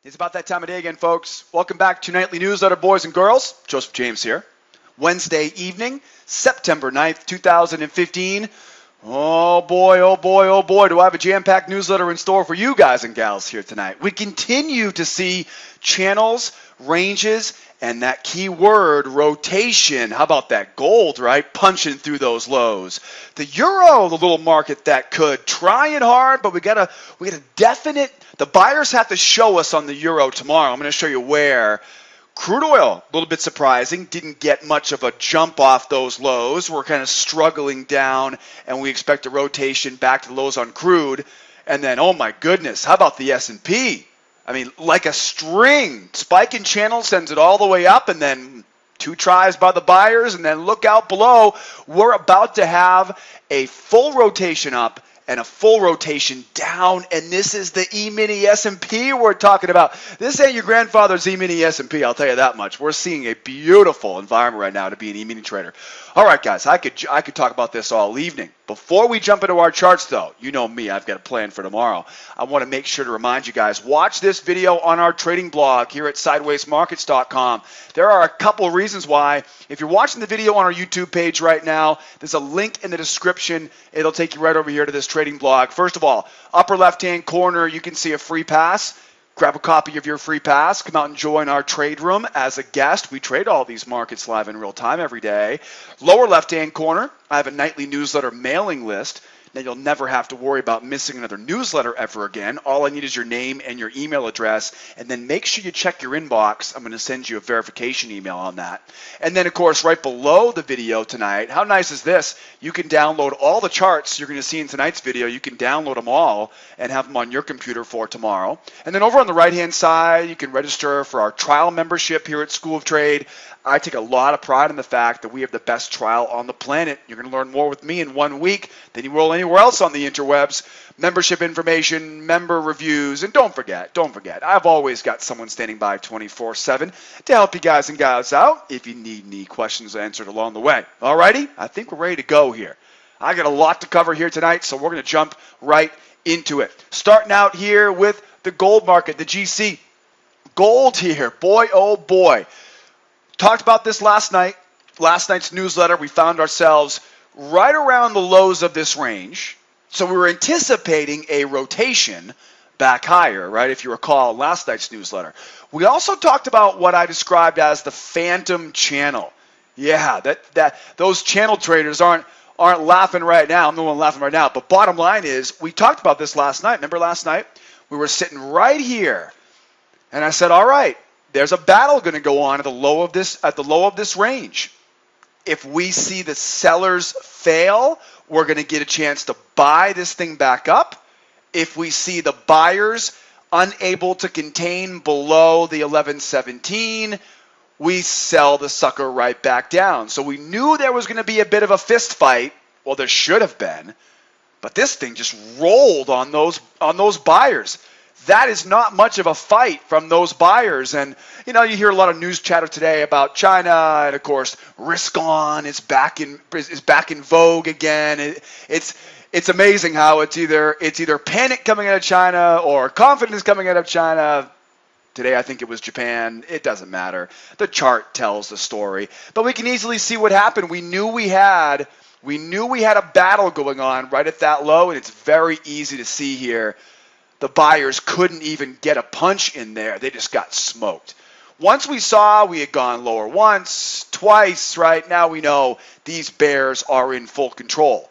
It's about that time of day again, folks. Welcome back to Nightly Newsletter, boys and girls. Joseph James here. Wednesday evening, September 9th, 2015. Oh boy, oh boy, oh boy, do I have a jam-packed newsletter in store for you guys and gals here tonight. We continue to see channels, ranges, and that key word, rotation. How about that gold, right? Punching through those lows. The euro, the little market that could. Trying hard, but we got a definite, the buyers have to show us on the euro tomorrow. I'm going to show you where. Crude oil, a little bit surprising, didn't get much of a jump off those lows. We're kind of struggling down, and we expect a rotation back to the lows on crude. And then, oh my goodness, how about the S&P? I mean, like a string. Spike in channel sends it all the way up, and then two tries by the buyers, and then look out below. We're about to have a full rotation up and a full rotation down, and this is the Emini S&P we're talking about. This ain't your grandfather's Emini S&P, I'll tell you that much. We're seeing a beautiful environment right now to be an Emini trader. All right, guys, I could talk about this all evening. Before we jump into our charts, though, you know me, I've got a plan for tomorrow. I want to make sure to remind you guys, watch this video on our trading blog here at sidewaysmarkets.com. There are a couple of reasons why. If you're watching the video on our YouTube page right now, there's a link in the description. It'll take you right over here to this trading blog. First of all, upper left-hand corner, you can see a free pass. Grab a copy of your free pass. Come out and join our trade room as a guest. We trade all these markets live in real time every day. Lower left-hand corner, I have a nightly newsletter mailing list. Now you'll never have to worry about missing another newsletter ever again. All I need is your name and your email address, and then make sure you check your inbox. I'm going to send you a verification email on that. And then, of course, right below the video tonight, how nice is this? You can download all the charts you're going to see in tonight's video. You can download them all and have them on your computer for tomorrow. And then over on the right-hand side, you can register for our trial membership here at School of Trade. I take a lot of pride in the fact that we have the best trial on the planet. You're going to learn more with me in 1 week than you will anywhere else on the interwebs. Membership information, member reviews, and don't forget, I've always got someone standing by 24/7 to help you guys and gals out if you need any questions answered along the way. Alrighty, I think we're ready to go here. I got a lot to cover here tonight, so we're going to jump right into it. Starting out here with the gold market, the GC. Gold here, boy oh boy. Talked about this last night. Last night's newsletter, we found ourselves right around the lows of this range. So we were anticipating a rotation back higher, right? If you recall last night's newsletter. We also talked about what I described as the phantom channel. Yeah, that those channel traders aren't laughing right now. I'm the one laughing right now. But bottom line is, we talked about this last night. Remember last night? We were sitting right here. And I said, all right, there's a battle going to go on at the low of this range. If we see the sellers fail, we're going to get a chance to buy this thing back up. If we see the buyers unable to contain below the 1117, we sell the sucker right back down. So we knew there was going to be a bit of a fist fight. Well, there should have been, but this thing just rolled on those buyers. That is not much of a fight from those buyers. And, you know, you hear a lot of news chatter today about China. And, of course, risk on is back in vogue again. It's amazing how it's either panic coming out of China or confidence coming out of China. Today, I think it was Japan. It doesn't matter. The chart tells the story. But we can easily see what happened. We knew we had a battle going on right at that low. And it's very easy to see here. The buyers couldn't even get a punch in there. They just got smoked. Once we saw we had gone lower once, twice, right? Now we know these bears are in full control.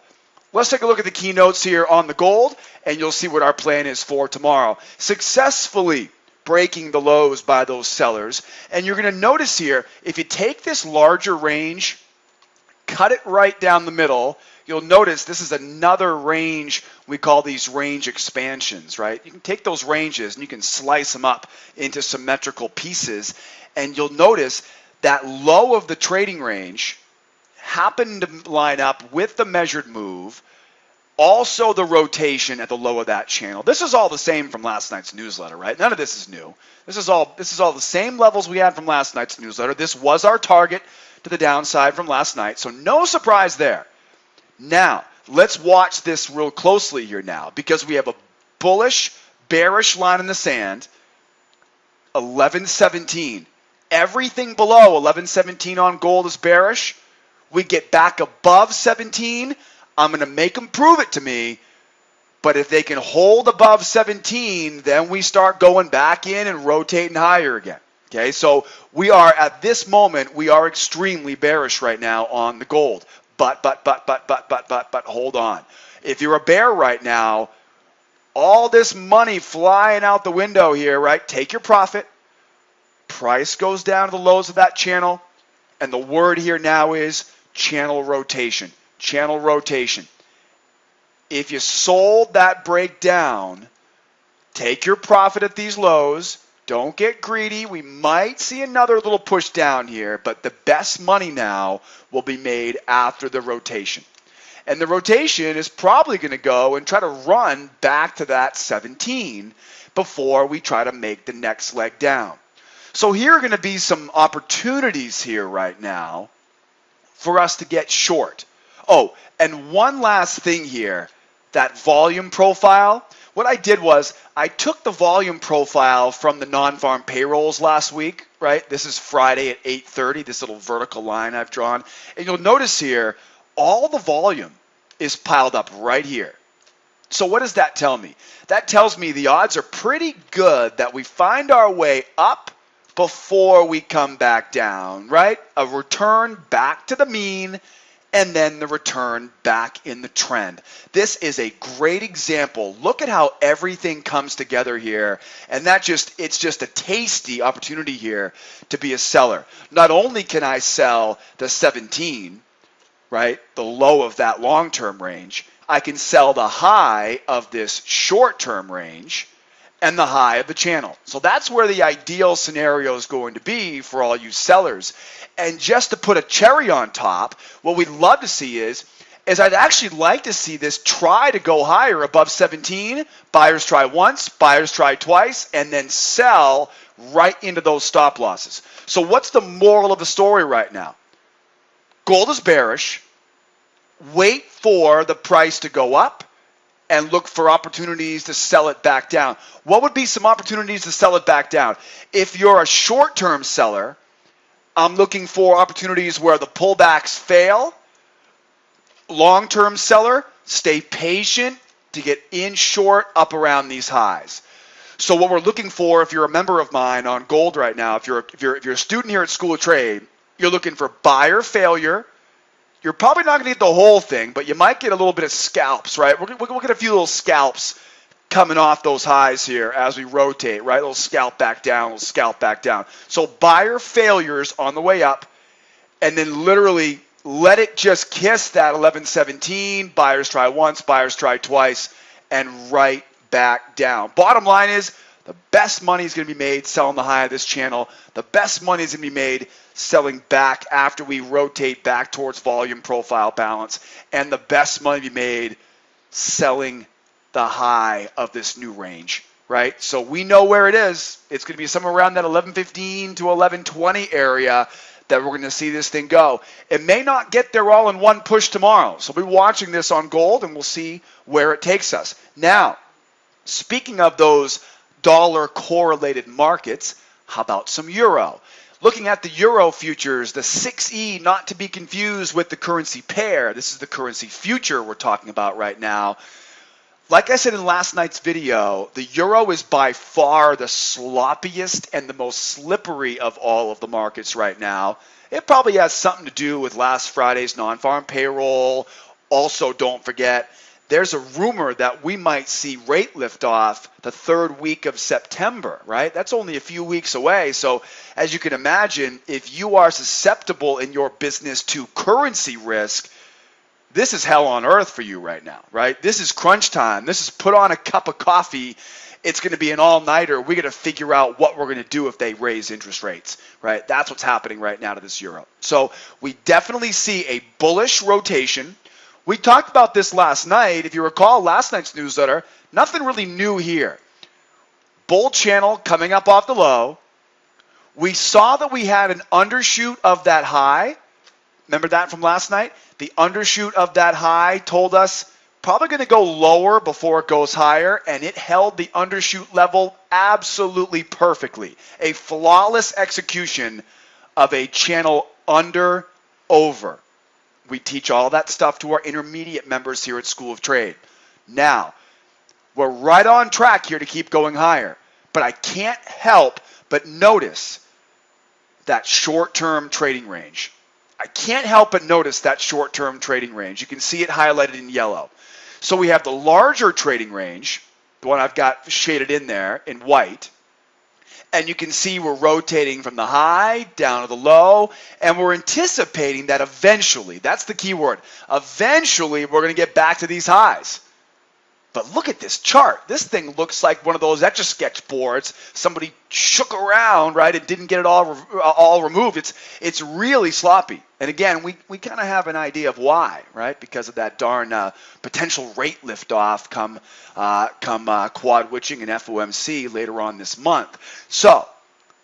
Let's take a look at the keynotes here on the gold, and you'll see what our plan is for tomorrow. Successfully breaking the lows by those sellers. And you're going to notice here, if you take this larger range, cut it right down the middle, you'll notice this is another range. We call these range expansions, right? You can take those ranges and you can slice them up into symmetrical pieces. And you'll notice that low of the trading range happened to line up with the measured move. Also the rotation at the low of that channel. This is all the same from last night's newsletter, right? None of this is new. This is all the same levels we had from last night's newsletter. This was our target to the downside from last night. So no surprise there. Now, let's watch this real closely here now, because we have a bullish, bearish line in the sand. 11.17. Everything below 11.17 on gold is bearish. We get back above 17, I'm going to make them prove it to me. But if they can hold above 17, then we start going back in and rotating higher again. Okay, so we are at this moment, we are extremely bearish right now on the gold. But hold on. If you're a bear right now, all this money flying out the window here, right? Take your profit. Price goes down to the lows of that channel. And the word here now is channel rotation. Channel rotation. If you sold that breakdown, take your profit at these lows. Don't get greedy. We might see another little push down here, but the best money now will be made after the rotation. And the rotation is probably going to go and try to run back to that 17 before we try to make the next leg down. So here are going to be some opportunities here right now for us to get short. Oh, and one last thing here, that volume profile. What I did was I took the volume profile from the non-farm payrolls last week, right? This is Friday at 8:30, this little vertical line I've drawn. And you'll notice here, all the volume is piled up right here. So what does that tell me? That tells me the odds are pretty good that we find our way up before we come back down, right? A return back to the mean, and then the return back in the trend. This is a great example. Look at how everything comes together here. And it's just a tasty opportunity here to be a seller. Not only can I sell the 17, right, the low of that long-term range, I can sell the high of this short-term range and the high of the channel. So that's where the ideal scenario is going to be for all you sellers. And just to put a cherry on top, what we'd love to see is I'd actually like to see this try to go higher above 17. Buyers try once, buyers try twice, and then sell right into those stop losses. So what's the moral of the story right now? Gold is bearish. Wait for the price to go up and look for opportunities to sell it back down. What would be some opportunities to sell it back down? If you're a short-term seller, I'm looking for opportunities where the pullbacks fail. Long-term seller, stay patient to get in short up around these highs. So what we're looking for, if you're a member of mine on gold right now, if you're a student here at School of Trade, you're looking for buyer failure. You're probably not going to get the whole thing, but you might get a little bit of scalps, right? We'll get a few little scalps coming off those highs here as we rotate, right? A little scalp back down, a little scalp back down. So buyer failures on the way up, and then literally let it just kiss that 11.17. Buyers try once, buyers try twice, and right back down. Bottom line is the best money is going to be made selling the high of this channel. The best money is going to be made selling back after we rotate back towards volume profile balance. And the best money to be made selling the high of this new range, right? So we know where it is. It's going to be somewhere around that 11.15 to 11.20 area that we're going to see this thing go. It may not get there all in one push tomorrow. So we'll be watching this on gold and we'll see where it takes us. Now, speaking of those dollar correlated markets, how about some euro? Looking at the euro futures, the 6E, not to be confused with the currency pair. This is the currency future we're talking about right now. Like I said in last night's video, the euro is by far the sloppiest and the most slippery of all of the markets right now. It probably has something to do with last Friday's non-farm payroll. Also, don't forget, there's a rumor that we might see rate liftoff the third week of September, right? That's only a few weeks away. So as you can imagine, if you are susceptible in your business to currency risk, this is hell on earth for you right now, right? This is crunch time. This is put on a cup of coffee. It's going to be an all-nighter. We're going to figure out what we're going to do if they raise interest rates, right? That's what's happening right now to this euro. So we definitely see a bullish rotation. We talked about this last night. If you recall last night's newsletter, nothing really new here. Bull channel coming up off the low. We saw that we had an undershoot of that high. Remember that from last night? The undershoot of that high told us probably going to go lower before it goes higher, and it held the undershoot level absolutely perfectly. A flawless execution of a channel under over. We teach all that stuff to our intermediate members here at School of Trade. Now, we're right on track here to keep going higher, but I can't help but notice that short-term trading range. I can't help but notice that short-term trading range. You can see it highlighted in yellow. So we have the larger trading range, the one I've got shaded in there in white, and you can see we're rotating from the high down to the low, and we're anticipating that eventually, that's the key word, eventually we're going to get back to these highs. But look at this chart. This thing looks like one of those Etch-a-Sketch boards somebody shook around, right, and didn't get it all removed. It's really sloppy. And again, we kind of have an idea of why, right, because of that darn potential rate liftoff come quad witching and FOMC later on this month. So,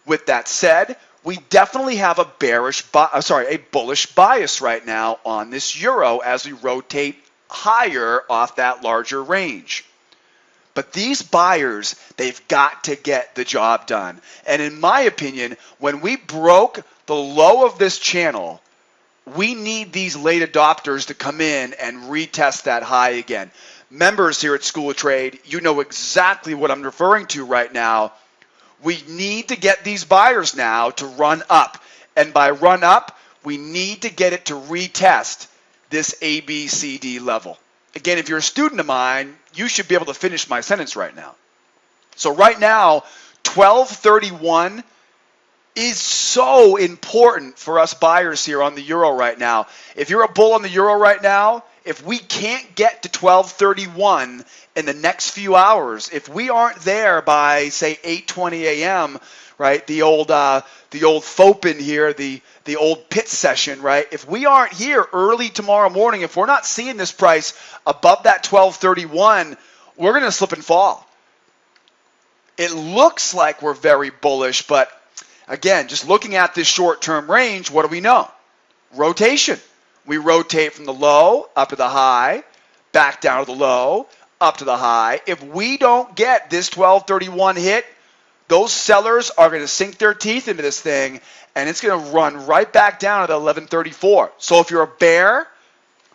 with that said, we definitely have a bullish bias right now on this euro as we rotate higher off that larger range. But these buyers, they've got to get the job done. And in my opinion, when we broke the low of this channel, we need these late adopters to come in and retest that high again. Members here at School of Trade, you know exactly what I'm referring to right now. We need to get these buyers now to run up. And by run up, we need to get it to retest this ABCD level. Again, if you're a student of mine, you should be able to finish my sentence right now. So right now, 1231 is so important for us buyers here on the euro right now. If you're a bull on the euro right now, if we can't get to 1231 in the next few hours, if we aren't there by, say, 8:20 a.m., right, the old FOPN here, the old pit session, right? If we aren't here early tomorrow morning, if we're not seeing this price above that 1231, we're going to slip and fall. It looks like we're very bullish, but again, just looking at this short-term range, what do we know? Rotation. We rotate from the low up to the high, back down to the low, up to the high. If we don't get this 1231 hit, those sellers are going to sink their teeth into this thing, and it's going to run right back down at 1134. So if you're a bear,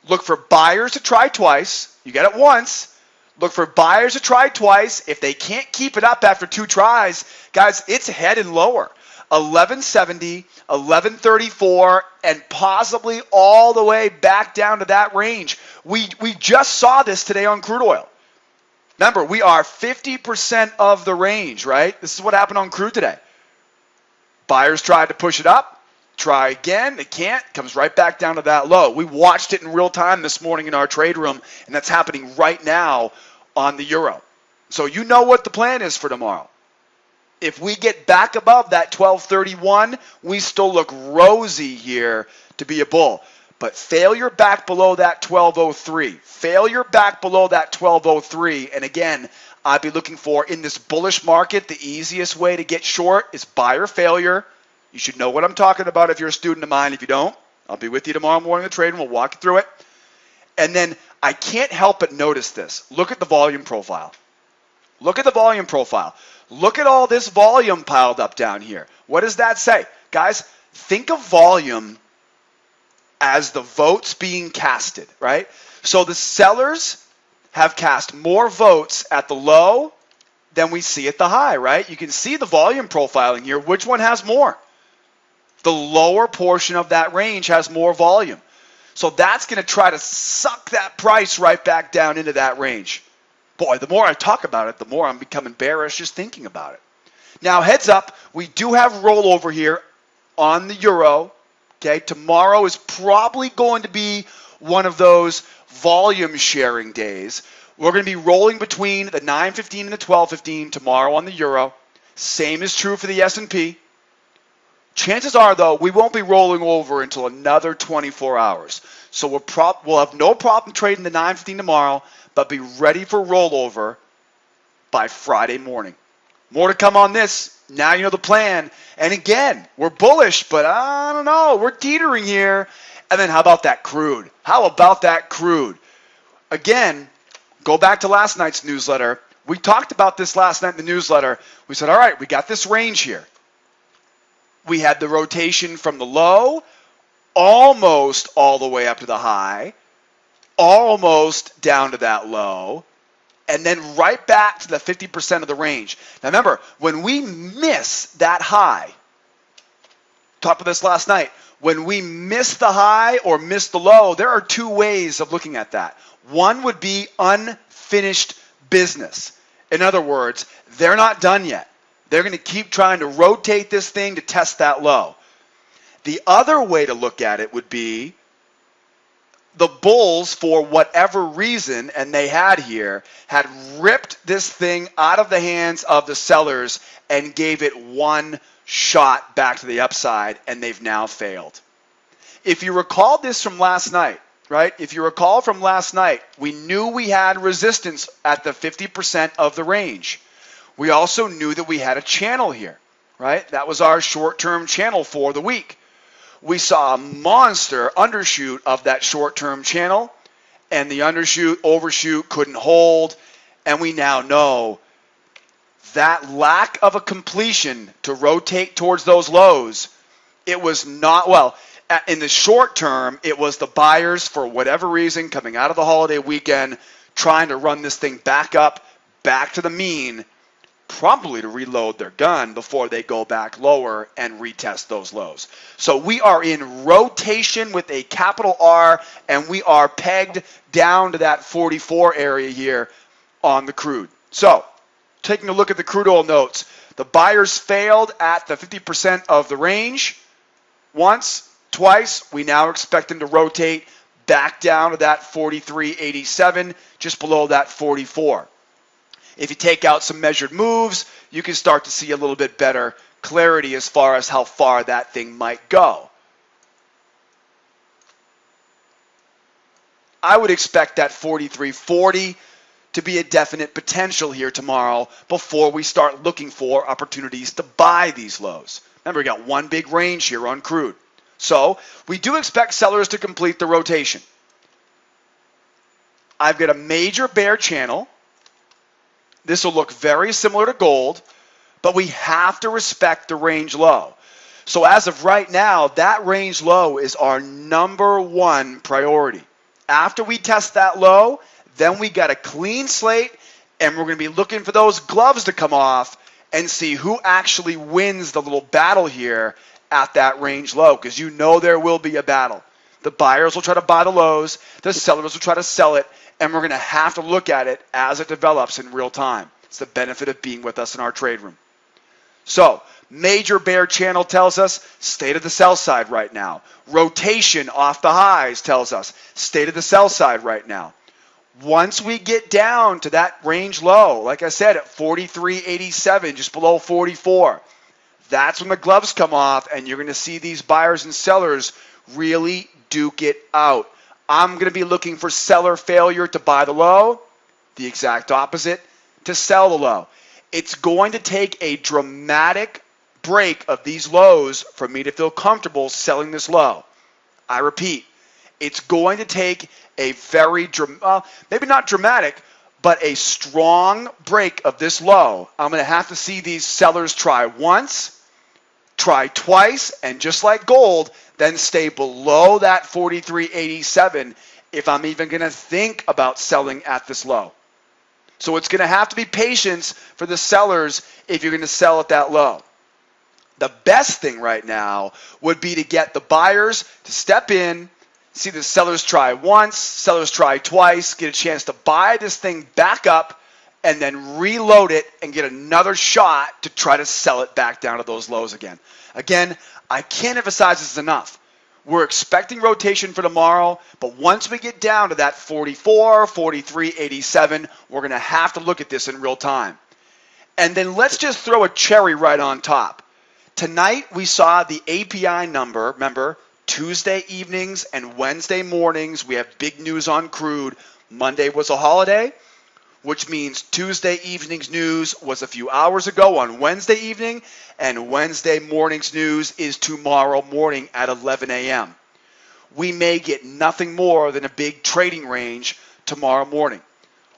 look for buyers to try twice. You get it once. Look for buyers to try twice. If they can't keep it up after two tries, guys, it's heading lower. 1170, 1134, and possibly all the way back down to that range. We just saw this today on crude oil. Remember, we are 50% of the range, right? This is what happened on crude today. Buyers tried to push it up, try again, they can't, comes right back down to that low. We watched it in real time this morning in our trade room, and that's happening right now on the euro. So you know what the plan is for tomorrow. If we get back above that 1231, we still look rosy here to be a bull. But failure back below that 1203, failure back below that 1203, and again, I'd be looking for in this bullish market, the easiest way to get short is buyer failure. You should know what I'm talking about if you're a student of mine. If you don't, I'll be with you tomorrow morning in the trade and we'll walk you through it. And then I can't help but notice this. Look at the volume profile. Look at the volume profile. Look at all this volume piled up down here. What does that say? Guys, think of volume as the votes being casted, right? So the sellers have cast more votes at the low than we see at the high, right? You can see the volume profiling here. Which one has more? The lower portion of that range has more volume. So that's going to try to suck that price right back down into that range. Boy, the more I talk about it, the more I'm becoming bearish just thinking about it. Now, heads up, we do have rollover here on the euro. Okay, tomorrow is probably going to be one of those volume sharing days. We're going to be rolling between the 9.15 and the 12.15 tomorrow on the euro. Same is true for the S&P. Chances are, though, we won't be rolling over until another 24 hours. So we'll have no problem trading the 9.15 tomorrow, but be ready for rollover by Friday morning. More to come on this. Now you know the plan. And again, we're bullish, but I don't know. We're teetering here. And then how about that crude? How about that crude? Again, Go back to last night's newsletter. We talked about this last night in the newsletter. We said, all right, we got this range here. We had the rotation from the low almost all the way up to the high, almost down to that low, and then right back to the 50% of the range. Now remember, when we miss that high, talked about this last night, when we miss the high or miss the low, there are two ways of looking at that. One would be unfinished business. In other words, they're not done yet. They're going to keep trying to rotate this thing to test that low. The other way to look at it would be the bulls, for whatever reason, and they had here, had ripped this thing out of the hands of the sellers and gave it one shot back to the upside, and they've now failed. If you recall this from last night, right? If you recall from last night, we knew we had resistance at the 50% of the range. We also knew that we had a channel here, right? That was our short-term channel for the week. We saw a monster undershoot of that short-term channel, and the undershoot, overshoot couldn't hold, and we now know that lack of a completion to rotate towards those lows, it was not, well, in the short term, it was the buyers, for whatever reason, coming out of the holiday weekend, trying to run this thing back up, back to the mean, probably to reload their gun before they go back lower and retest those lows. So we are in rotation with a capital R, and we are pegged down to that 44 area here on the crude. So taking a look at the crude oil notes, the buyers failed at the 50% of the range once, twice. We now expect them to rotate back down to that 43.87, just below that 44. If you take out some measured moves, you can start to see a little bit better clarity as far as how far that thing might go. I would expect that 43.40 to be a definite potential here tomorrow before we start looking for opportunities to buy these lows. Remember, we got one big range here on crude. So we do expect sellers to complete the rotation. I've got a major bear channel. This will look very similar to gold, but we have to respect the range low. So as of right now, that range low is our number one priority. After we test that low, then we got a clean slate, and we're going to be looking for those gloves to come off and see who actually wins the little battle here at that range low, because you know there will be a battle. The buyers will try to buy the lows, the sellers will try to sell it, and we're going to have to look at it as it develops in real time. It's the benefit of being with us in our trade room. So, major bear channel tells us state of the sell side right now. Rotation off the highs tells us state of the sell side right now. Once we get down to that range low, like I said, at 43.87, just below 44, that's when the gloves come off, and you're going to see these buyers and sellers really duke it out. I'm going to be looking for seller failure to buy the low, the exact opposite to sell the low. It's going to take a dramatic break of these lows for me to feel comfortable selling this low. I repeat, it's going to take a very, maybe not dramatic, but a strong break of this low. I'm going to have to see these sellers try once, try twice, and just like gold, then stay below that 43.87 if I'm even going to think about selling at this low. So it's going to have to be patience for the sellers if you're going to sell at that low. The best thing right now would be to get the buyers to step in, see the sellers try once, sellers try twice, get a chance to buy this thing back up, and then reload it and get another shot to try to sell it back down to those lows again. Again, I can't emphasize this enough. We're expecting rotation for tomorrow, but once we get down to that 44, 43.87, we're going to have to look at this in real time. And then let's just throw a cherry right on top. Tonight we saw the API number. Remember, Tuesday evenings and Wednesday mornings we have big news on crude. Monday was a holiday, which means Tuesday evening's news was a few hours ago on Wednesday evening, and Wednesday morning's news is tomorrow morning at 11 a.m. We may get nothing more than a big trading range tomorrow morning.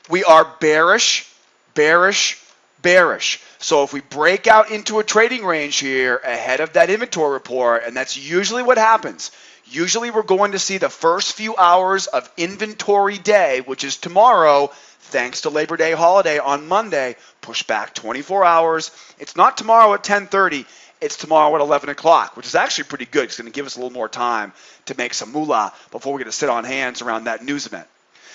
We are bearish, bearish, bearish. So if we break out into a trading range here ahead of that inventory report, and that's usually what happens, usually we're going to see the first few hours of inventory day, which is tomorrow, thanks to Labor Day holiday on Monday, push back 24 hours. It's not tomorrow at 10:30. It's tomorrow at 11 o'clock, which is actually pretty good. It's going to give us a little more time to make some moolah before we're going to sit on hands around that news event.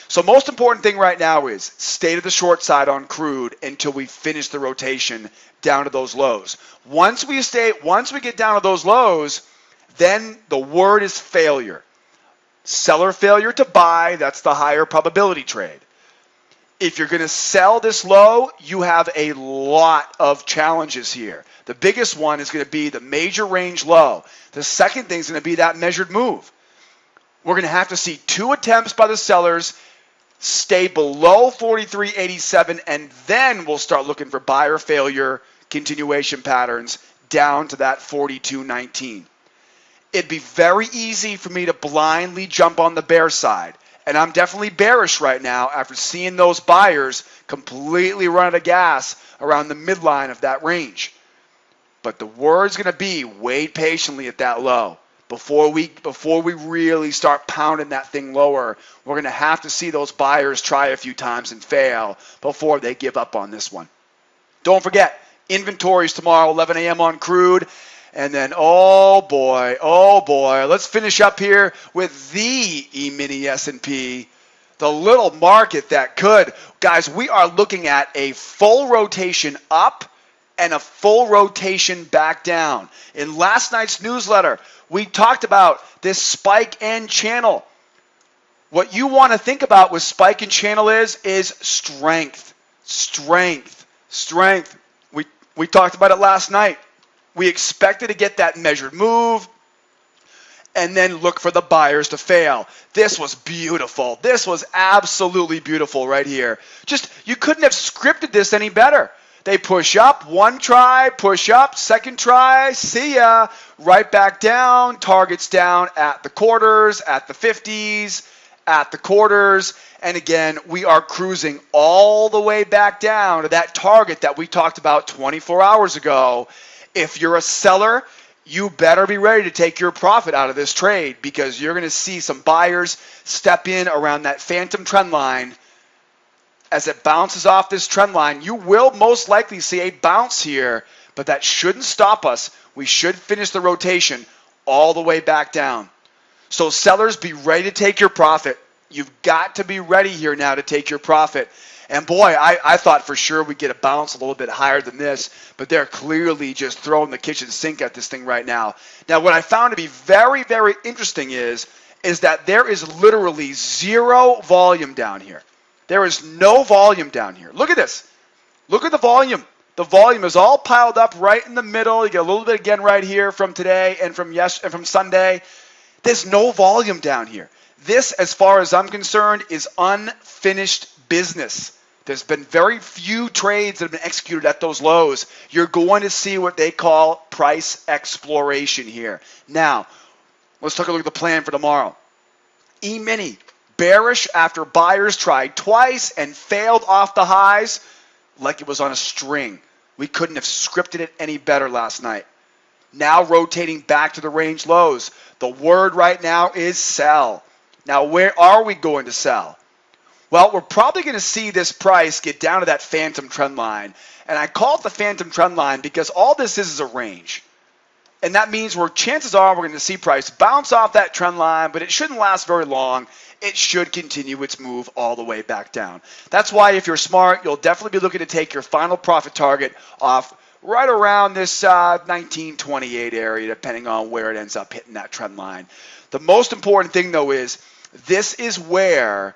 So most important thing right now is stay to the short side on crude until we finish the rotation down to those lows. Once we get down to those lows, then the word is failure. Seller failure to buy, that's the higher probability trade. If you're going to sell this low, you have a lot of challenges here. The biggest one is going to be the major range low. The second thing is going to be that measured move. We're going to have to see 2 attempts by the sellers stay below 43.87, and then we'll start looking for buyer failure continuation patterns down to that 42.19. It'd be very easy for me to blindly jump on the bear side, and I'm definitely bearish right now after seeing those buyers completely run out of gas around the midline of that range. But the word's going to be wait patiently at that low. Before we really start pounding that thing lower, we're going to have to see those buyers try a few times and fail before they give up on this one. Don't forget, inventories tomorrow, 11 a.m. on crude. And then, oh boy, let's finish up here with the Emini S&P, the little market that could. Guys, we are looking at a full rotation up and a full rotation back down. In last night's newsletter, we talked about this spike and channel. What you want to think about with spike and channel is strength, strength, strength. We talked about it last night. We expected to get that measured move and then look for the buyers to fail. This was beautiful. This was absolutely beautiful right here. Just, you couldn't have scripted this any better. They push up, one try, push up, second try, see ya, right back down, targets down at the quarters, at the 50s, at the quarters, and again, we are cruising all the way back down to that target that we talked about 24 hours ago. If you're a seller, you better be ready to take your profit out of this trade because you're going to see some buyers step in around that phantom trend line. As it bounces off this trend line, you will most likely see a bounce here, but that shouldn't stop us. We should finish the rotation all the way back down. So sellers, be ready to take your profit. You've got to be ready here now to take your profit. And boy, I thought for sure we'd get a bounce a little bit higher than this, but they're clearly just throwing the kitchen sink at this thing right now. Now, what I found to be very, very interesting is that there is literally zero volume down here. There is no volume down here. Look at this. Look at the volume. The volume is all piled up right in the middle. You get a little bit again right here from today and from Sunday. There's no volume down here. This, as far as I'm concerned, is unfinished business. There's been very few trades that have been executed at those lows. You're going to see what they call price exploration here. Now, let's take a look at the plan for tomorrow. Emini, bearish after buyers tried twice and failed off the highs like it was on a string. We couldn't have scripted it any better last night. Now rotating back to the range lows. The word right now is sell. Now, where are we going to sell? Well, we're probably going to see this price get down to that phantom trend line. And I call it the phantom trend line because all this is a range. And that means chances are we're going to see price bounce off that trend line, but it shouldn't last very long. It should continue its move all the way back down. That's why if you're smart, you'll definitely be looking to take your final profit target off right around this 1928 area, depending on where it ends up hitting that trend line. The most important thing, though, is this is where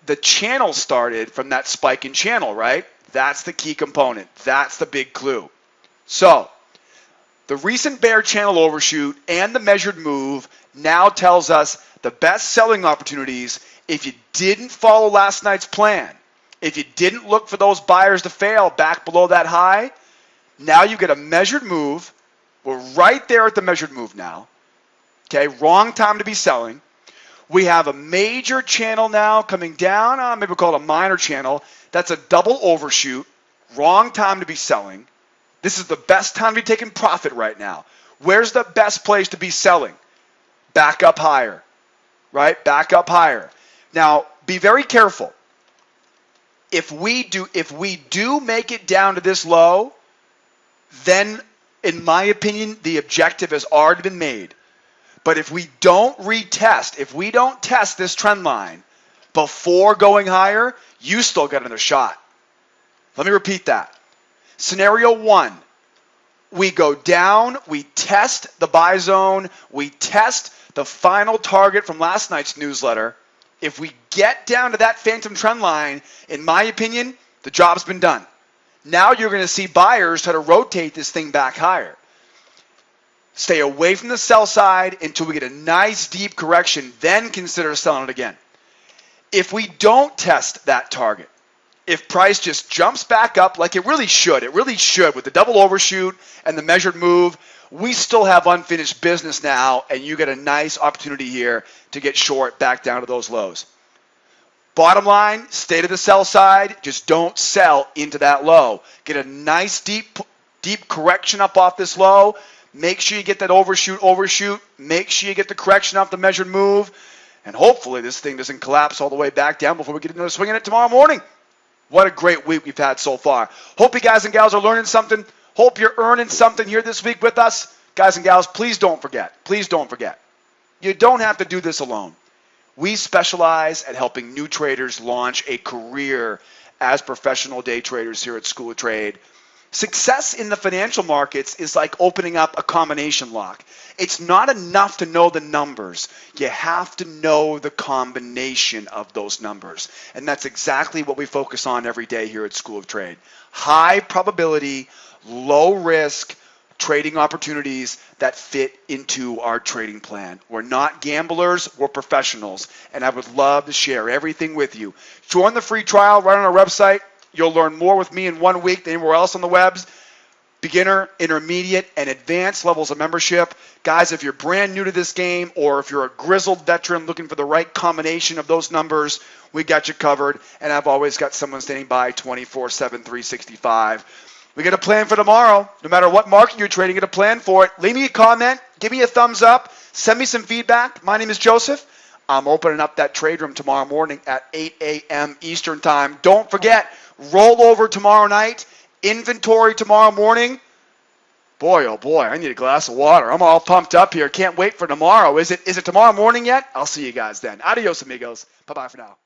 the channel started from that spike in channel, right? That's the key component. That's the big clue. So the recent bear channel overshoot and the measured move now tells us the best selling opportunities. If you didn't follow last night's plan, if you didn't look for those buyers to fail back below that high, now you get a measured move. We're right there at the measured move now. Okay, wrong time to be selling. We have a major channel now coming down, maybe we'll call it a minor channel. That's a double overshoot. Wrong time to be selling. This is the best time to be taking profit right now. Where's the best place to be selling? Back up higher, right? Back up higher. Now, be very careful. If we do make it down to this low, then, in my opinion, the objective has already been made. But if we don't retest, if we don't test this trend line before going higher, you still got another shot. Let me repeat that. Scenario 1, we go down, we test the buy zone, we test the final target from last night's newsletter. If we get down to that phantom trend line, in my opinion, the job's been done. Now you're going to see buyers try to rotate this thing back higher. Stay away from the sell side until we get a nice deep correction, then consider selling it again. If we don't test that target, if price just jumps back up like it really should with the double overshoot and the measured move, we still have unfinished business now, and you get a nice opportunity here to get short back down to those lows. Bottom line, stay to the sell side. Just don't sell into that low. Get a nice deep correction up off this low. Make sure you get that overshoot. Make sure you get the correction off the measured move. And hopefully this thing doesn't collapse all the way back down before we get into the swing in it tomorrow morning. What a great week we've had so far. Hope you guys and gals are learning something. Hope you're earning something here this week with us. Guys and gals, please don't forget. You don't have to do this alone. We specialize at helping new traders launch a career as professional day traders here at School of Trade. Success in the financial markets is like opening up a combination lock. It's not enough to know the numbers. You have to know the combination of those numbers. And that's exactly what we focus on every day here at School of Trade. High probability, low risk trading opportunities that fit into our trading plan. We're not gamblers, we're professionals. And I would love to share everything with you. Join the free trial right on our website. You'll learn more with me in 1 week than anywhere else on the webs. Beginner, intermediate, and advanced levels of membership. Guys, if you're brand new to this game or if you're a grizzled veteran looking for the right combination of those numbers, we got you covered. And I've always got someone standing by 24/7, 365. We got a plan for tomorrow. No matter what market you're trading, get a plan for it. Leave me a comment. Give me a thumbs up. Send me some feedback. My name is Joseph. I'm opening up that trade room tomorrow morning at 8 a.m. Eastern time. Don't forget, roll over tomorrow night. Inventory tomorrow morning. Boy, oh boy, I need a glass of water. I'm all pumped up here. Can't wait for tomorrow. Is it tomorrow morning yet? I'll see you guys then. Adios, amigos. Bye-bye for now.